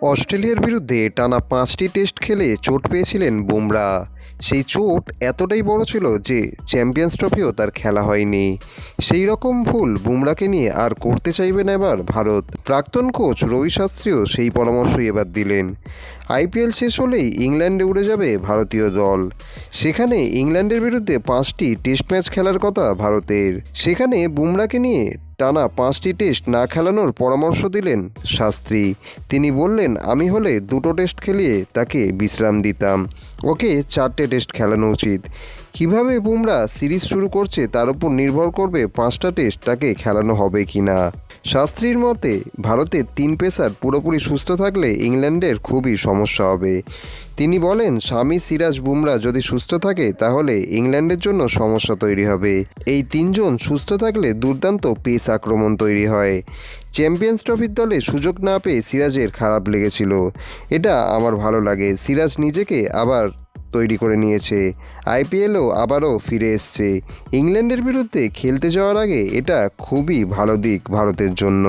অস্ট্রেলিয়ার বিরুদ্ধে টানা 5টি টেস্ট খেলে চোট পেয়েছিলেন বুমরা। সেই চোট এতটাই বড় ছিল যে চ্যাম্পিয়ন্স ট্রফিও তার খেলা হয়নি। সেই রকম ভুল বুমরাকে নিয়ে আর করতে চাইবে না এবার ভারত। প্রাক্তন কোচ রবি শাস্ত্রীও সেই পরামর্শই এবার দিলেন। আইপিএল শেষ হলেই ইংল্যান্ডে উড়ে যাবে ভারতীয় দল। সেখানে ইংল্যান্ডের বিরুদ্ধে 5টি টেস্ট ম্যাচ খেলার কথা ভারতের। সেখানে বুমরাকে নিয়ে টানা 5টি টেস্ট না খেলানোর পরামর্শ দিলেন শাস্ত্রী। তিনি বললেন, আমি হলে 2টো টেস্ট খেলিয়ে তাকে বিশ্রাম দিতাম, ওকে 4টে টেস্ট খেলানো উচিত। কিভাবে বুমরা সিরিজ শুরু করছে তার উপর নির্ভর করবে 5টা টেস্ট তাকে খেলানো হবে কি না। শাস্ত্রীর মতে ভারতের 3 পেসার পুরোপুরি সুস্থ থাকলে ইংল্যান্ডের খুবই সমস্যা হবে। তিনি বলেন, শামি, সিরাজ, বুমরা যদি সুস্থ থাকে তাহলে ইংল্যান্ডের জন্য সমস্যা তৈরি হবে। এই 3 জন সুস্থ থাকলে দুর্দান্ত পেস আক্রমণ তৈরি হয়। চ্যাম্পিয়ন্স ট্রফির দলে সুযোগ না পেয়ে সিরাজের খারাপ লেগেছিল, এটা আমার ভালো লাগে। সিরাজ নিজেকে আবার তৈরি করে নিয়েছে, আইপিএলও আবারও ফিরে এসছে। ইংল্যান্ডের বিরুদ্ধে খেলতে যাওয়ার আগে এটা খুবই ভালো দিক ভারতের জন্য।